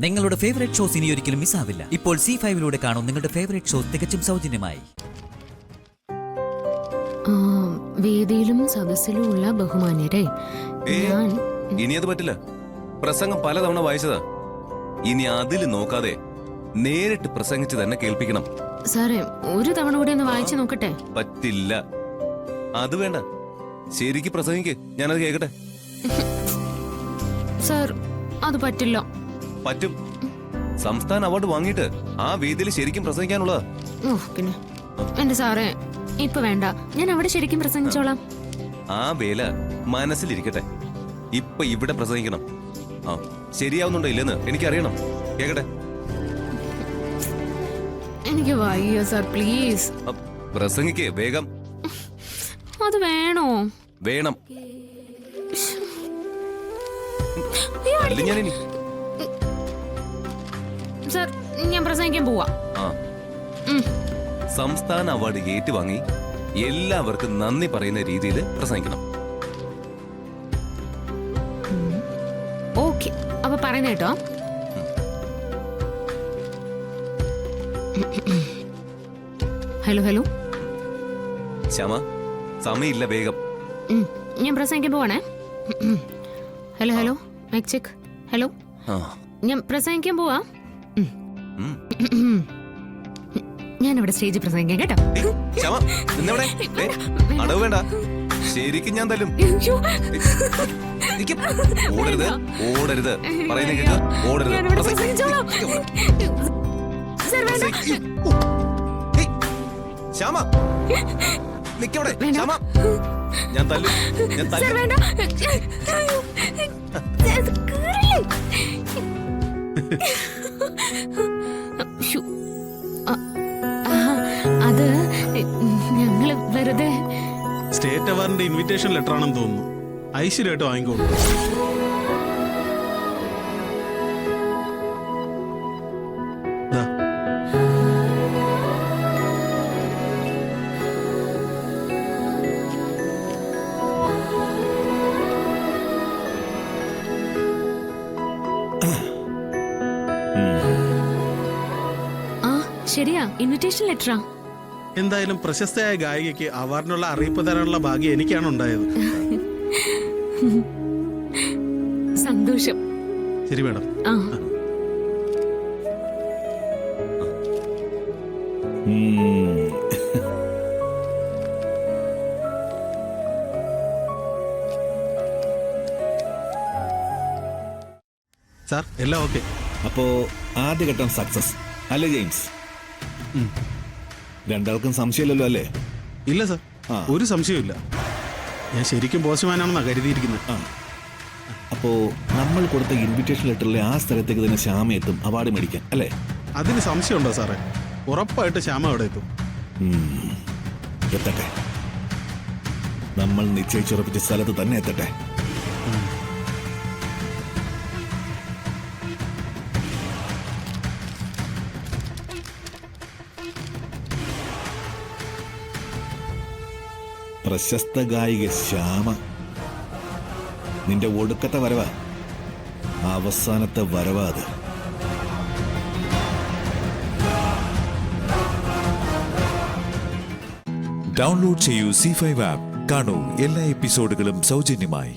നിങ്ങളുടെ favourite shows ഇനി ഒരിക്കലും മിസ്സാവില്ല. ഇപ്പോൾ C5-ലൂടെ കാണും നിങ്ങളുടെ ഫേവറേറ്റ് ഷോസ് തികച്ചും സൗജന്യമായി. വേദിയിലും സദസ്സിലും ഉള്ള ബഹുമാന്യരെ, ഞാൻ ഇനി അത് പറ്റില്ല. പ്രസംഗം പലതവണ വായിച്ചതാ. ഇനി അതിൽ നോക്കാതെ നേരിട്ട് പ്രസംഗിച്ച് തന്നെ കേൾപ്പിക്കണം. സാറേ, ഒരു തവണ കൂടി ഒന്ന് വായിച്ചു നോക്കട്ടെ. പറ്റില്ല, അത് വേണ്ട. ശരിക്ക് പ്രസംഗിക്ക്, ഞാനത് കേൾക്കട്ടെ. സാർ, അത് പറ്റില്ല. പറ്റും. സംസ്ഥാന അവാർഡ് വാങ്ങിയിട്ട് ആ വേദിയിൽ ശരിക്കും പ്രസംഗിക്കാനുള്ളതാ. പിന്നെ എന്റെ സാറേ, ഇപ്പൊ വേണ്ട, ഞാൻ അവിടെ ശരിക്കും പ്രസംഗിച്ചോളാം. ആ വേല മനസ്സിലിരിക്കട്ടെ. ഇപ്പൊ ഇവിടെ പ്രസംഗിക്കണം. ശരിയാവുന്നുണ്ടോ ഇല്ലെന്ന് എനിക്കറിയണം. കേക്കട്ടെ. എനിക്ക് വയ്യ സാർ, പ്ലീസ്. പ്രസംഗിക്ക് വേഗം. അത് വേണോ? വേണം. സാർ, ഞാൻ പ്രസംഗിക്കാൻ പോവാ. സംസ്ഥാന അവാർഡ് ഏറ്റുവാങ്ങി എല്ലാവർക്കും നന്ദി പറയുന്ന രീതിയിൽ പ്രസംഗിക്കണം. ഓക്കെ, അപ്പൊ പറയുന്ന കേട്ടോ. Hello hello. ശ്യാമ, സമയമില്ല, വേഗം. ഞാൻ പ്രസംഗിക്കാൻ പോവാണേ. Hello hello, mic check. Hello, ഞാൻ പ്രസംഗിക്കാൻ പോവാ. ഞാനിവിടെ സ്റ്റേജിൽ പ്രസംഗിക്കാം കേട്ടോ. അടവ് വേണ്ട, ശരിക്കും ഞാൻ തല്ലും. ഓടരുത്, ഓടരുത്, പറയുന്ന കേൾക്കുക. ഓടരുത്. ശ്യാമ, നിക്കവിടെ. ശ്യാമ, ഞാൻ തല്ലും, ഞാൻ തല്ലും. അത് ഞങ്ങള് വെറുതെ. സ്റ്റേറ്റ് അവാർഡിന്റെ ഇൻവിറ്റേഷൻ ലെറ്റർ ആണെന്ന് തോന്നുന്നു. ഐശ്വര്യമായിട്ട് വാങ്ങിക്കോളൂ. ശരിയാ, ഇൻവിറ്റേഷൻ ലെറ്ററാ. എന്തായാലും പ്രശസ്തയായ ഗായികയ്ക്ക് അവാർഡിനുള്ള അറിയിപ്പ് തരാനുള്ള ഭാഗ്യം എനിക്കാണ് ഉണ്ടായത്. സന്തോഷം. ശരി മാഡം. സാർ, എല്ലാം ഓക്കെ. അപ്പോ ആദ്യഘട്ടം സക്സസ് അല്ലേ ജെയിംസ്? രണ്ടാൾക്കും സംശയമില്ലല്ലോ അല്ലേ? ഇല്ല സാർ, ഒരു സംശയമില്ല. ഞാൻ ശരിക്കും പോസ്റ്റ്മാനാണെന്നാ കരുതിയിരിക്കുന്നത്. അപ്പോ നമ്മൾ കൊടുത്ത ഇൻവിറ്റേഷൻ ലെറ്ററിലെ ആ സ്ഥലത്തേക്ക് തന്നെ ശ്യാമ എത്തും അവാർഡ് മേടിക്കാൻ അല്ലേ? അതിന് സംശയമുണ്ടോ സാറേ? ഉറപ്പായിട്ട് ശ്യാമ അവിടെ എത്തും. എത്തട്ടെ, നമ്മൾ നിശ്ചയിച്ചുറപ്പിച്ച സ്ഥലത്ത് തന്നെ എത്തട്ടെ. പ്രശസ്ത ഗായിക ശ്യാമ, നിന്റെ ഒടുക്കത്തെ വരവാ, അവസാനത്തെ വരവാ അത്. ഡൗൺലോഡ് ചെയ്യൂ C5 ആപ്പ്. കാണൂ എല്ലാ എപ്പിസോഡുകളും സൗജന്യമായി.